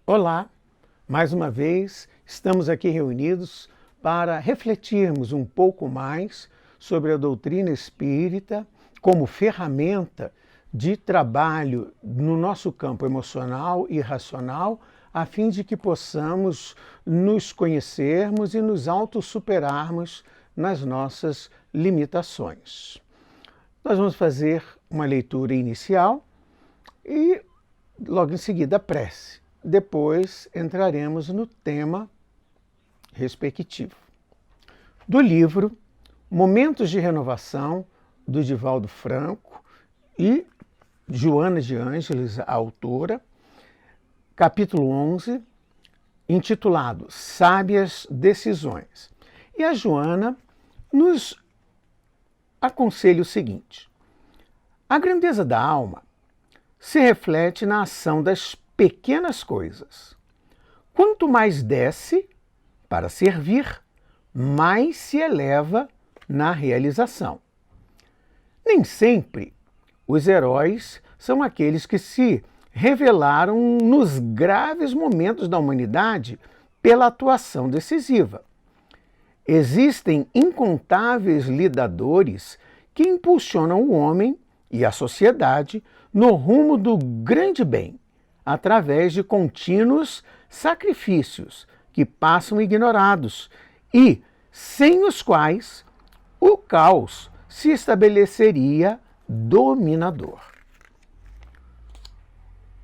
Olá, mais uma vez estamos aqui reunidos para refletirmos um pouco mais sobre a doutrina espírita como ferramenta de trabalho no nosso campo emocional e racional, a fim de que possamos nos conhecermos e nos autossuperarmos nas nossas limitações. Nós vamos fazer uma leitura inicial e logo em seguida a prece. Depois entraremos no tema respectivo. Do livro Momentos de Renovação, do Divaldo Franco e Joana de Ângeles, a autora, capítulo 11, intitulado Sábias Decisões. E a Joana nos aconselha o seguinte: a grandeza da alma se reflete na ação das pequenas coisas. Quanto mais desce para servir, mais se eleva na realização. Nem sempre os heróis são aqueles que se revelaram nos graves momentos da humanidade pela atuação decisiva. Existem incontáveis lidadores que impulsionam o homem e a sociedade no rumo do grande bem, através de contínuos sacrifícios que passam ignorados e sem os quais o caos se estabeleceria dominador.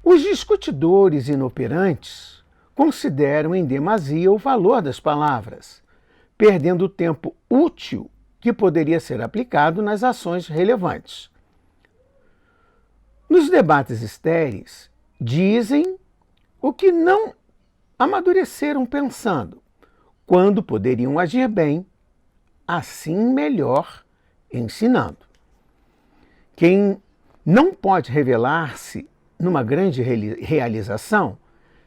Os discutidores inoperantes consideram em demasia o valor das palavras, perdendo o tempo útil que poderia ser aplicado nas ações relevantes. Nos debates estéreis, dizem o que não amadureceram pensando, quando poderiam agir bem, assim melhor ensinando. Quem não pode revelar-se numa grande realização,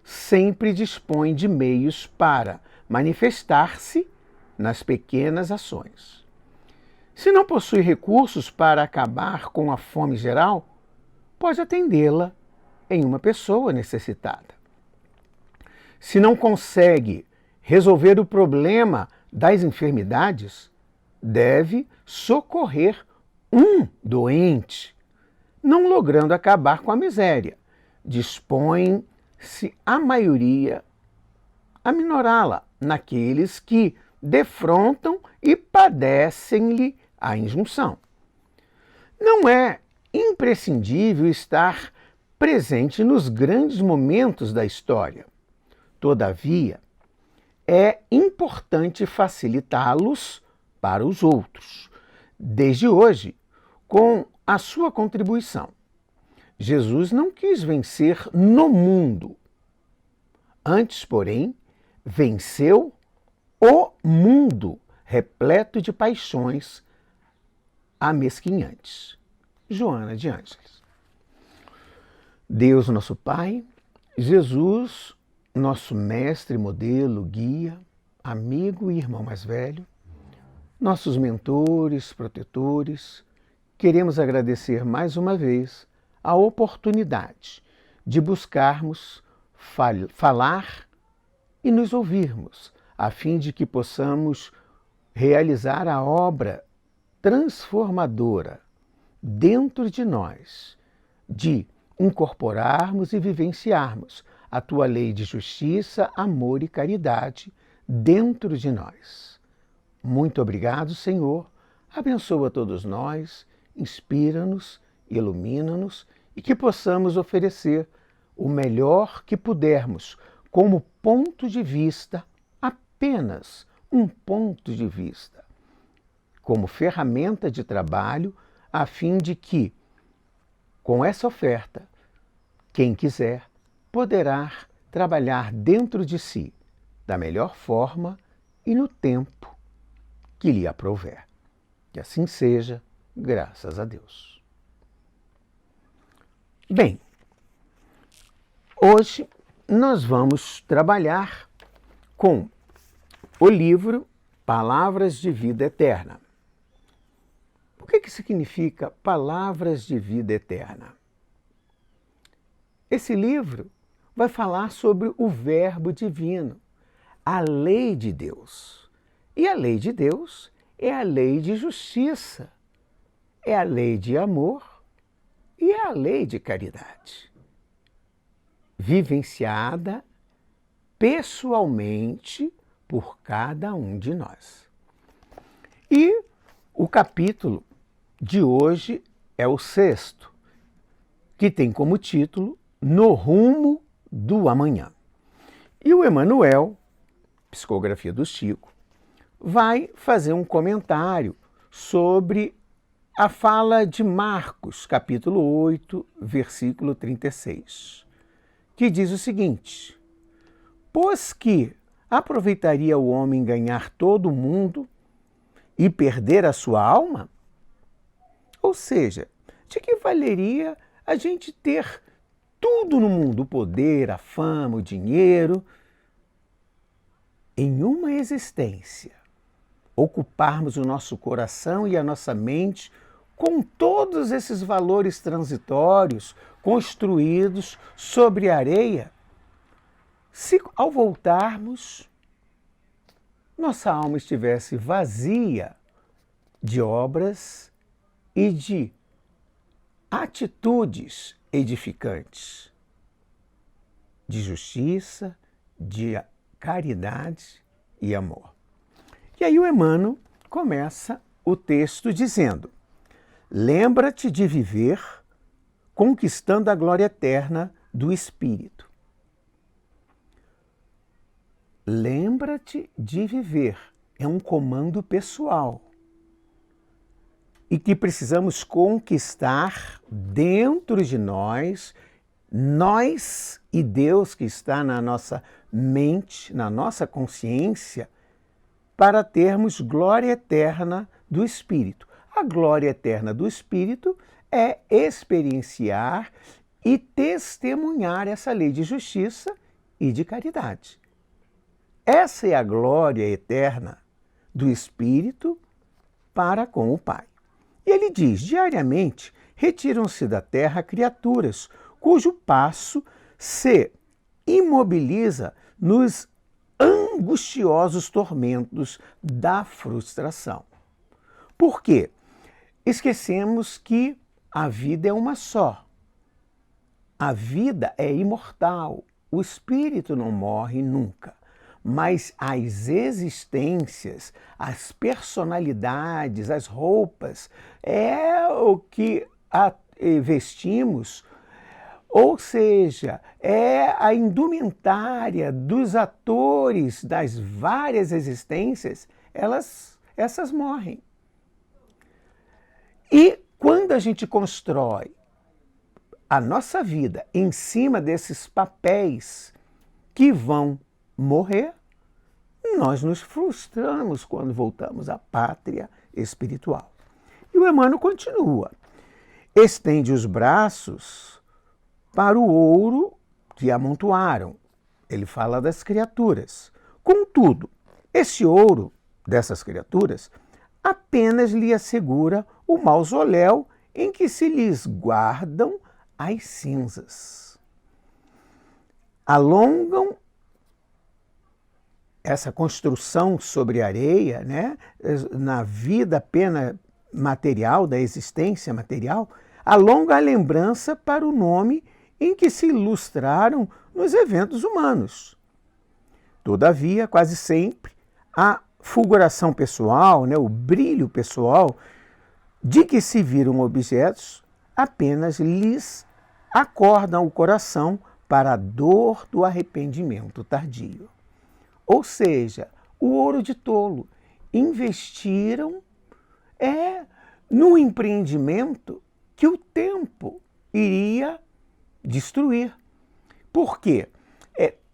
sempre dispõe de meios para manifestar-se nas pequenas ações. Se não possui recursos para acabar com a fome geral, pode atendê-la em uma pessoa necessitada. Se não consegue resolver o problema das enfermidades, deve socorrer um doente. Não logrando acabar com a miséria, dispõe-se a maioria a minorá-la naqueles que defrontam e padecem-lhe a injunção. Não é imprescindível estar presente nos grandes momentos da história. Todavia, é importante facilitá-los para os outros, desde hoje, com a sua contribuição. Jesus não quis vencer no mundo. Antes, porém, venceu o mundo repleto de paixões amesquinhantes. Joana de Ângeles. Deus, nosso Pai, Jesus, nosso mestre, modelo, guia, amigo e irmão mais velho, nossos mentores, protetores, queremos agradecer mais uma vez a oportunidade de buscarmos falar e nos ouvirmos, a fim de que possamos realizar a obra transformadora dentro de nós, de incorporarmos e vivenciarmos a tua lei de justiça, amor e caridade dentro de nós. Muito obrigado, Senhor. Abençoa todos nós, inspira-nos, ilumina-nos e que possamos oferecer o melhor que pudermos como ponto de vista, apenas um ponto de vista, como ferramenta de trabalho, a fim de que, com essa oferta, quem quiser poderá trabalhar dentro de si da melhor forma e no tempo que lhe aprouver. Que assim seja, graças a Deus. Bem, hoje nós vamos trabalhar com o livro Palavras de Vida Eterna. O que significa Palavras de Vida Eterna? Esse livro vai falar sobre o Verbo divino, a lei de Deus. E a lei de Deus é a lei de justiça, é a lei de amor e é a lei de caridade, vivenciada pessoalmente por cada um de nós. E o capítulo de hoje é o 6º, que tem como título No Rumo do Amanhã. E o Emmanuel, psicografia do Chico, vai fazer um comentário sobre a fala de Marcos, capítulo 8, versículo 36, que diz o seguinte: pois que aproveitaria o homem ganhar todo o mundo e perder a sua alma? Ou seja, de que valeria a gente ter tudo no mundo, o poder, a fama, o dinheiro, em uma existência, ocuparmos o nosso coração e a nossa mente com todos esses valores transitórios construídos sobre a areia, se ao voltarmos, nossa alma estivesse vazia de obras e de atitudes edificantes, de justiça, de caridade e amor. E aí o Emmanuel começa o texto dizendo: lembra-te de viver conquistando a glória eterna do Espírito. Lembra-te de viver. É um comando pessoal e que precisamos conquistar dentro de nós e Deus que está na nossa mente, na nossa consciência, para termos glória eterna do Espírito. A glória eterna do Espírito é experienciar e testemunhar essa lei de justiça e de caridade. Essa é a glória eterna do Espírito para com o Pai. E ele diz: diariamente retiram-se da terra criaturas cujo passo se imobiliza nos angustiosos tormentos da frustração. Por quê? Esquecemos que a vida é uma só. A vida é imortal. O espírito não morre nunca. Mas as existências, as personalidades, as roupas, é o que vestimos, ou seja, é a indumentária dos atores das várias existências, essas morrem. E quando a gente constrói a nossa vida em cima desses papéis que vão morrer, nós nos frustramos quando voltamos à pátria espiritual. E o Emmanuel continua: estende os braços para o ouro que amontoaram. Ele fala das criaturas. Contudo, esse ouro dessas criaturas apenas lhe assegura o mausoléu em que se lhes guardam as cinzas. Alongam essa construção sobre areia, né, na vida apenas material, da existência material, alonga a lembrança para o nome em que se ilustraram nos eventos humanos. Todavia, quase sempre, a fulguração pessoal, né, o brilho pessoal de que se viram objetos apenas lhes acordam o coração para a dor do arrependimento tardio. Ou seja, o ouro de tolo. Investiram no empreendimento que o tempo iria destruir. Por quê?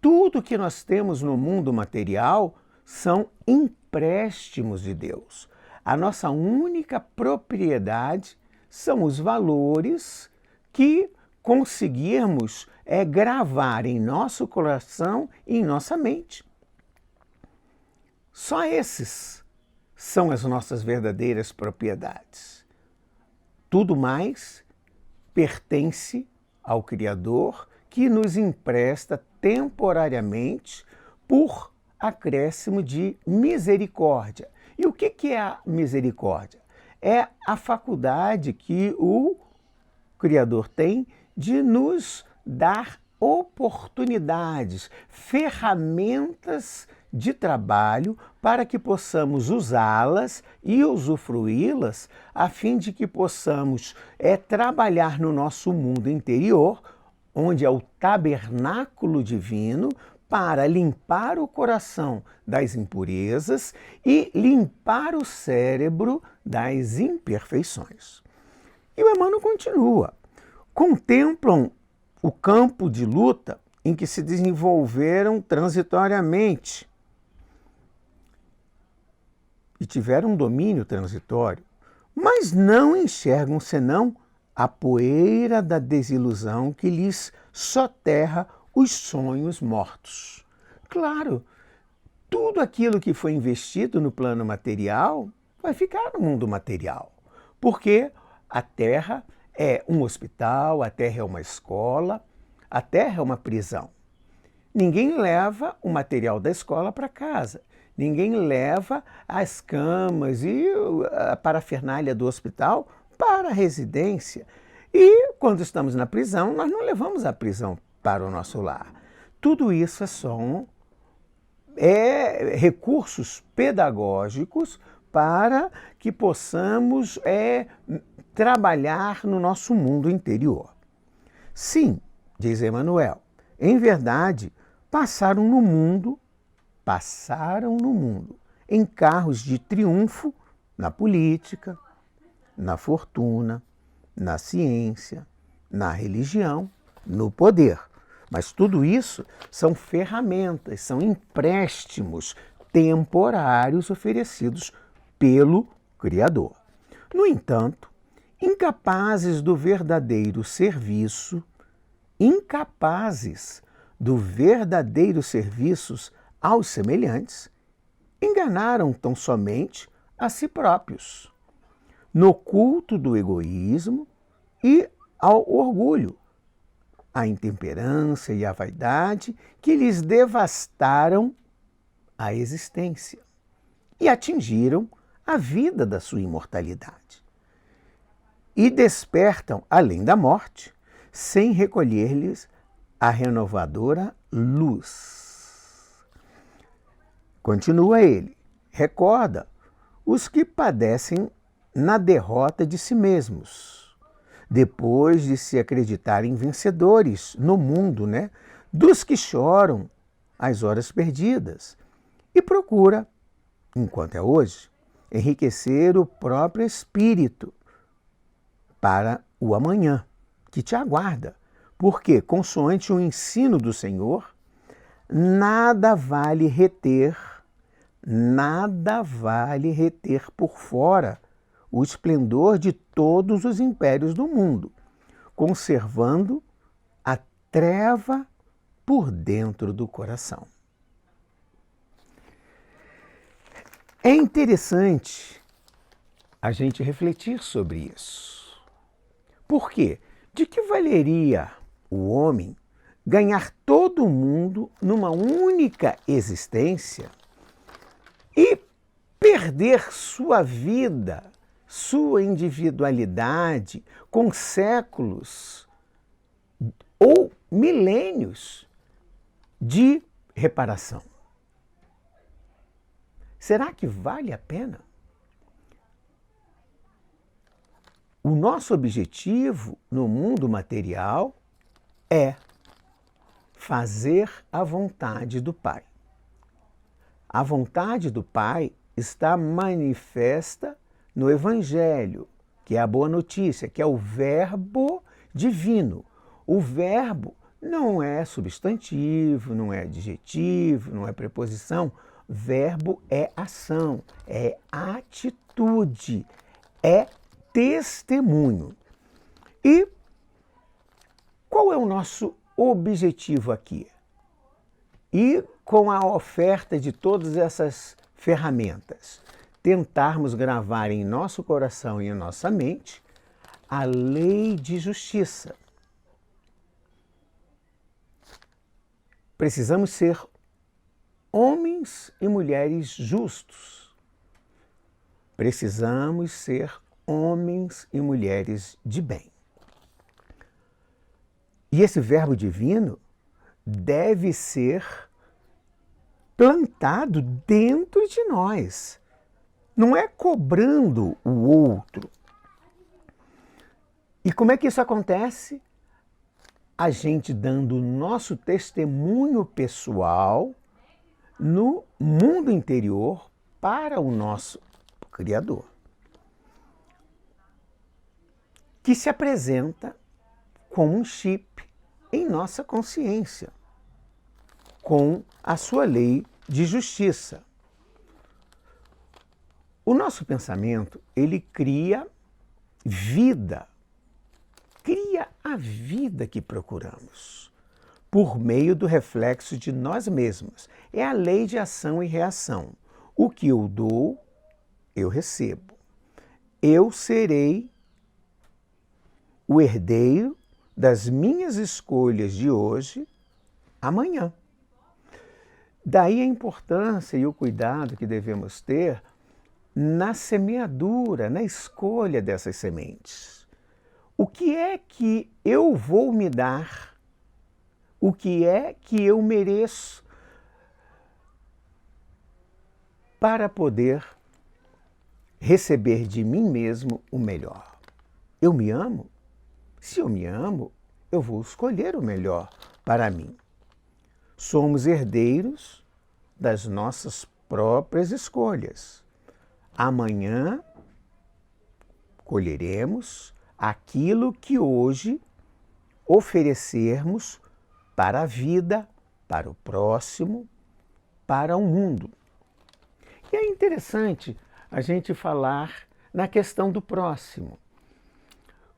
Tudo que nós temos no mundo material são empréstimos de Deus. A nossa única propriedade são os valores que conseguirmos gravar em nosso coração e em nossa mente. Só esses são as nossas verdadeiras propriedades. Tudo mais pertence ao Criador, que nos empresta temporariamente por acréscimo de misericórdia. E o que é a misericórdia? É a faculdade que o Criador tem de nos dar oportunidades, ferramentas de trabalho para que possamos usá-las e usufruí-las a fim de que possamos trabalhar no nosso mundo interior, onde é o tabernáculo divino, para limpar o coração das impurezas e limpar o cérebro das imperfeições. E o Emmanuel continua. Contemplam o campo de luta em que se desenvolveram transitoriamente e tiveram um domínio transitório, mas não enxergam senão a poeira da desilusão que lhes soterra os sonhos mortos. Claro, tudo aquilo que foi investido no plano material vai ficar no mundo material, porque a Terra é um hospital, a Terra é uma escola, a Terra é uma prisão. Ninguém leva o material da escola para casa, ninguém leva as camas e a parafernália do hospital para a residência. E quando estamos na prisão, nós não levamos a prisão para o nosso lar. Tudo isso são recursos pedagógicos para que possamos trabalhar no nosso mundo interior. Sim, diz Emmanuel, em verdade, passaram no mundo, em carros de triunfo na política, na fortuna, na ciência, na religião, no poder. Mas tudo isso são ferramentas, são empréstimos temporários oferecidos pelo Criador. No entanto, incapazes do verdadeiro serviço aos semelhantes, enganaram tão somente a si próprios, no culto do egoísmo e ao orgulho, a intemperança e a vaidade que lhes devastaram a existência e atingiram a vida da sua imortalidade. E despertam, além da morte, sem recolher-lhes a renovadora luz. Continua ele, recorda os que padecem na derrota de si mesmos, depois de se acreditarem vencedores no mundo, dos que choram as horas perdidas, e procura, enquanto é hoje, enriquecer o próprio espírito para o amanhã, que te aguarda, porque, consoante o ensino do Senhor, nada vale reter por fora o esplendor de todos os impérios do mundo, conservando a treva por dentro do coração. É interessante a gente refletir sobre isso. Por quê? De que valeria o homem ganhar todo o mundo numa única existência e perder sua vida, sua individualidade, com séculos ou milênios de reparação? Será que vale a pena? O nosso objetivo no mundo material é fazer a vontade do Pai. A vontade do Pai está manifesta no Evangelho, que é a boa notícia, que é o Verbo divino. O verbo não é substantivo, não é adjetivo, não é preposição. Verbo é ação, é atitude, é testemunho. E qual é o nosso objetivo aqui? E com a oferta de todas essas ferramentas, tentarmos gravar em nosso coração e em nossa mente a lei de justiça. Precisamos ser homens e mulheres justos. Precisamos ser homens e mulheres de bem. E esse verbo divino deve ser plantado dentro de nós. Não é cobrando o outro. E como é que isso acontece? A gente dando o nosso testemunho pessoal no mundo interior para o nosso Criador, que se apresenta com um chip em nossa consciência, com a sua lei de justiça. O nosso pensamento, ele cria vida, cria a vida que procuramos, por meio do reflexo de nós mesmos. É a lei de ação e reação. O que eu dou, eu recebo. Eu serei o herdeiro das minhas escolhas de hoje, amanhã. Daí a importância e o cuidado que devemos ter na semeadura, na escolha dessas sementes. O que é que eu vou me dar? O que é que eu mereço para poder receber de mim mesmo o melhor? Eu me amo? Se eu me amo, eu vou escolher o melhor para mim. Somos herdeiros das nossas próprias escolhas. Amanhã colheremos aquilo que hoje oferecermos para a vida, para o próximo, para o mundo. E é interessante a gente falar na questão do próximo.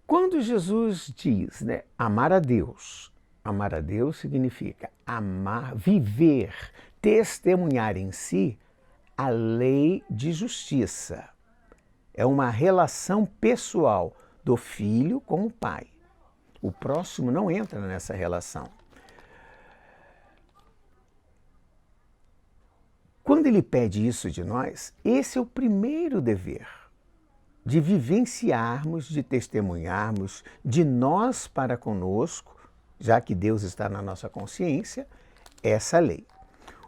Quando Jesus diz, amar a Deus significa amar, viver, testemunhar em si a lei de justiça. É uma relação pessoal do filho com o pai. O próximo não entra nessa relação. Quando ele pede isso de nós, esse é o primeiro dever, de vivenciarmos, de testemunharmos de nós para conosco, já que Deus está na nossa consciência, essa lei.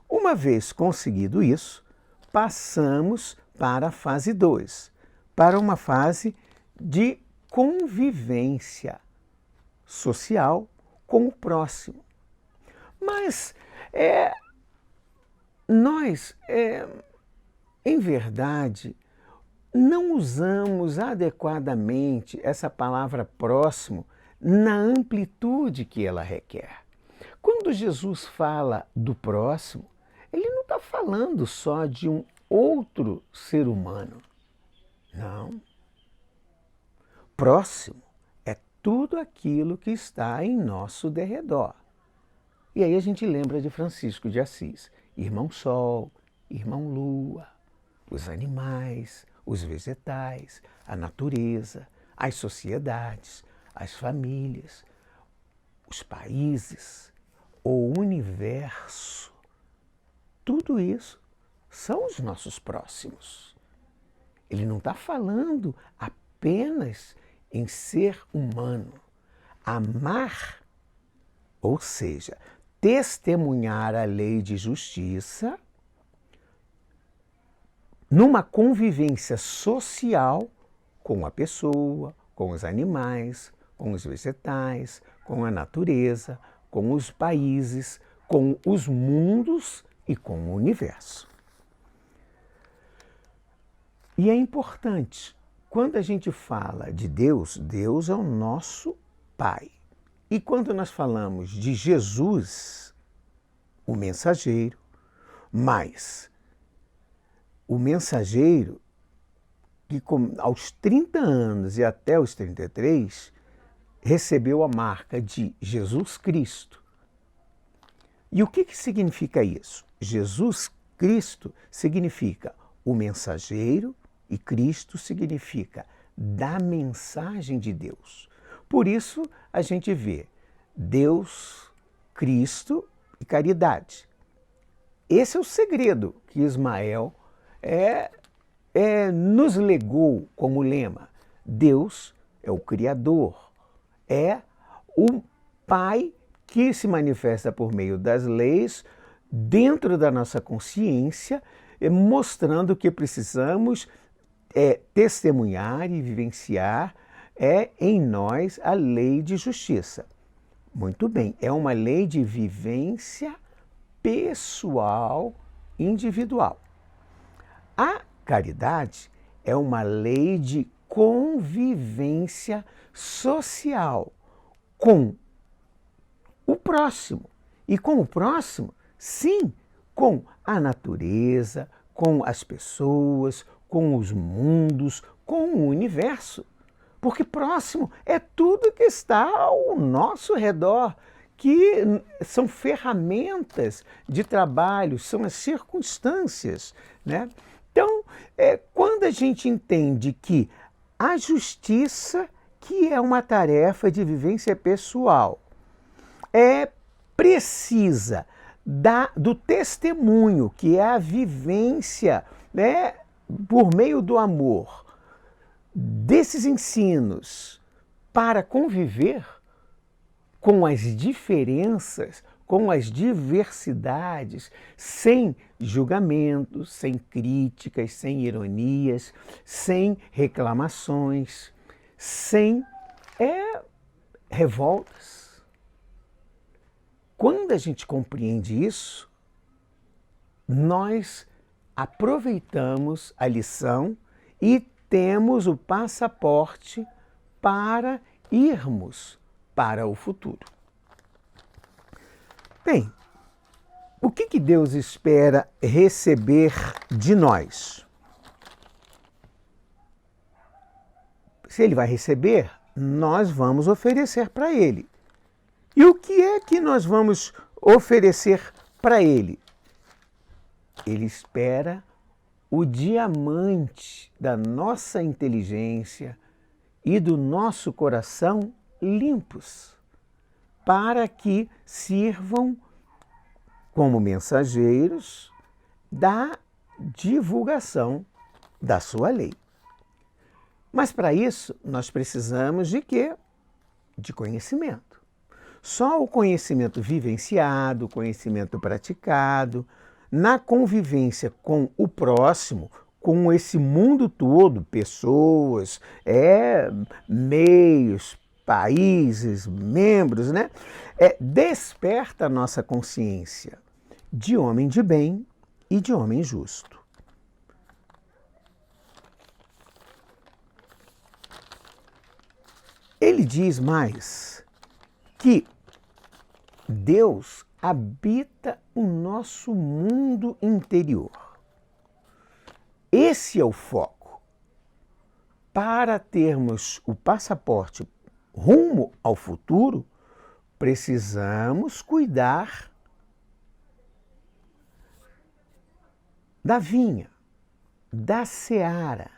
Uma vez conseguido isso, passamos para a fase 2, para uma fase de convivência social com o próximo. Mas nós, em verdade, não usamos adequadamente essa palavra próximo na amplitude que ela requer. Quando Jesus fala do próximo, ele não está falando só de um outro ser humano. Não. Próximo é tudo aquilo que está em nosso derredor. E aí a gente lembra de Francisco de Assis, irmão Sol, irmão Lua, os animais, os vegetais, a natureza, as sociedades, as famílias, os países, o universo. Tudo isso são os nossos próximos. Ele não está falando apenas em ser humano. Amar, ou seja, testemunhar a lei de justiça numa convivência social com a pessoa, com os animais, com os vegetais, com a natureza, com os países, com os mundos e com o universo. E é importante, quando a gente fala de Deus, Deus é o nosso Pai. E quando nós falamos de Jesus, o mensageiro, mas o mensageiro que aos 30 anos e até os 33 recebeu a marca de Jesus Cristo. E o que significa isso? Jesus Cristo significa o mensageiro e Cristo significa da mensagem de Deus. Por isso a gente vê Deus, Cristo e caridade. Esse é o segredo que Ismael nos legou como lema. Deus é o Criador, é o Pai que se manifesta por meio das leis dentro da nossa consciência, mostrando que precisamos testemunhar e vivenciar em nós a lei de justiça. Muito bem, é uma lei de vivência pessoal, individual. A caridade é uma lei de convivência social com o próximo. E com o próximo, sim, com a natureza, com as pessoas, com os mundos, com o universo. Porque próximo é tudo que está ao nosso redor, que são ferramentas de trabalho, são as circunstâncias, né? Então, quando a gente entende que a justiça, que é uma tarefa de vivência pessoal, precisa do testemunho, que é a vivência, né, por meio do amor, desses ensinos para conviver com as diferenças, com as diversidades, sem julgamentos, sem críticas, sem ironias, sem reclamações, sem revoltas. Quando a gente compreende isso, nós aproveitamos a lição e temos o passaporte para irmos para o futuro. Bem, o que Deus espera receber de nós? Se Ele vai receber, nós vamos oferecer para Ele. E o que é que nós vamos oferecer para Ele? Ele espera o diamante da nossa inteligência e do nosso coração limpos, para que sirvam como mensageiros da divulgação da sua lei. Mas para isso nós precisamos de quê? De conhecimento. Só o conhecimento vivenciado, o conhecimento praticado, na convivência com o próximo, com esse mundo todo, pessoas, meios, países, membros, né? Desperta a nossa consciência de homem de bem e de homem justo. Ele diz mais que Deus habita o nosso mundo interior. Esse é o foco. Para termos o passaporte rumo ao futuro, precisamos cuidar da vinha, da seara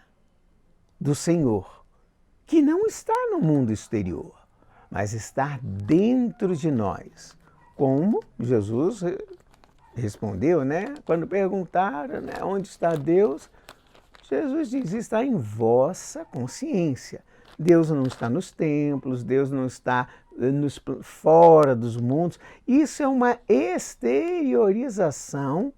do Senhor, que não está no mundo exterior, mas está dentro de nós. Como Jesus respondeu, né? Quando perguntaram, né, onde está Deus, Jesus diz, está em vossa consciência. Deus não está nos templos, Deus não está fora dos mundos. Isso é uma exteriorização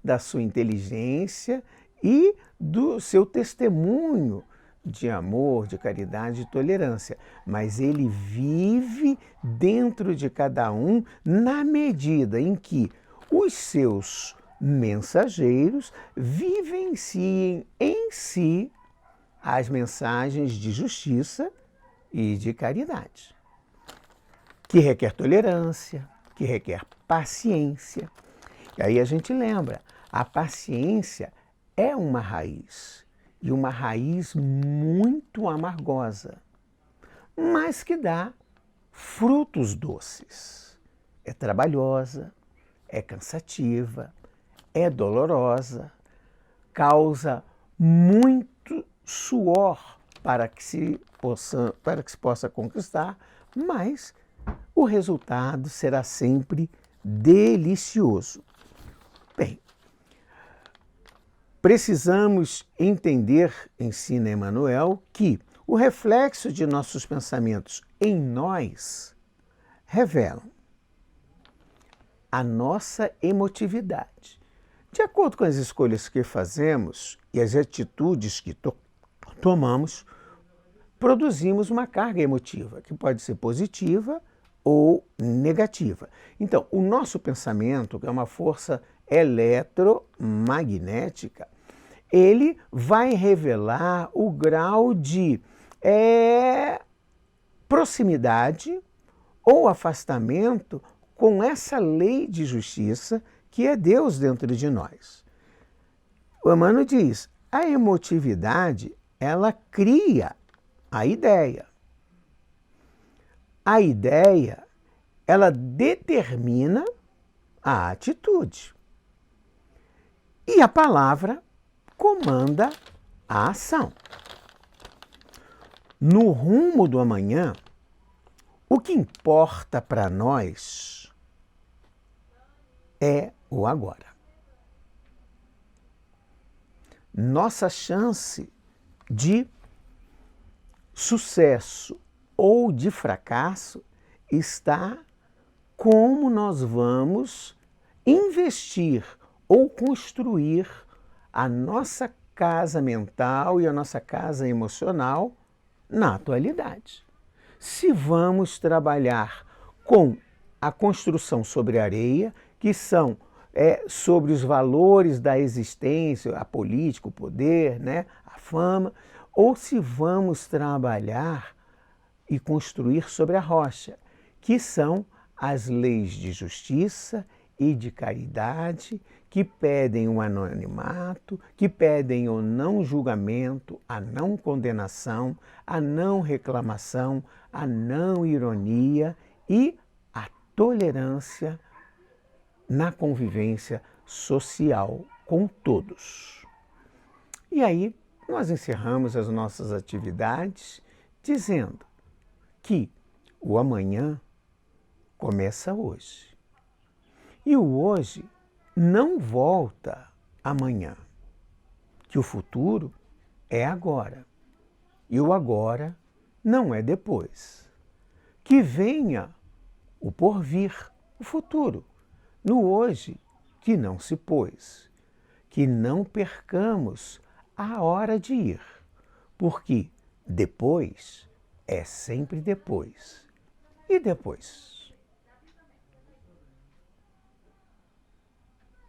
da sua inteligência e do seu testemunho de amor, de caridade e tolerância. Mas ele vive dentro de cada um na medida em que os seus mensageiros vivenciem em si as mensagens de justiça e de caridade, que requer tolerância, que requer paciência. E aí a gente lembra, a paciência é uma raiz, e uma raiz muito amargosa, mas que dá frutos doces. É trabalhosa, é cansativa, é dolorosa, causa muito suor para que se possa conquistar, mas o resultado será sempre delicioso. Bem, precisamos entender, ensina Emmanuel, que o reflexo de nossos pensamentos em nós revelam a nossa emotividade. De acordo com as escolhas que fazemos e as atitudes que tomamos, produzimos uma carga emotiva, que pode ser positiva ou negativa. Então, o nosso pensamento, que é uma força eletromagnética, ele vai revelar o grau de proximidade ou afastamento com essa lei de justiça que é Deus dentro de nós. O Emmanuel diz, a emotividade, ela cria a ideia. A ideia, ela determina a atitude. E a palavra comanda a ação. No rumo do amanhã, o que importa para nós é o agora. Nossa chance de sucesso ou de fracasso está como nós vamos investir ou construir a nossa casa mental e a nossa casa emocional na atualidade. Se vamos trabalhar com a construção sobre areia, que são sobre os valores da existência, a política, o poder, né, a fama, ou se vamos trabalhar e construir sobre a rocha, que são as leis de justiça e de caridade, que pedem o anonimato, que pedem o não julgamento, a não condenação, a não reclamação, a não ironia e a tolerância na convivência social com todos. E aí, nós encerramos as nossas atividades dizendo que o amanhã começa hoje. E o hoje não volta amanhã, que o futuro é agora. E o agora não é depois. Que venha o porvir, o futuro, no hoje que não se pôs. Que não percamos a hora de ir, porque depois é sempre depois. E depois?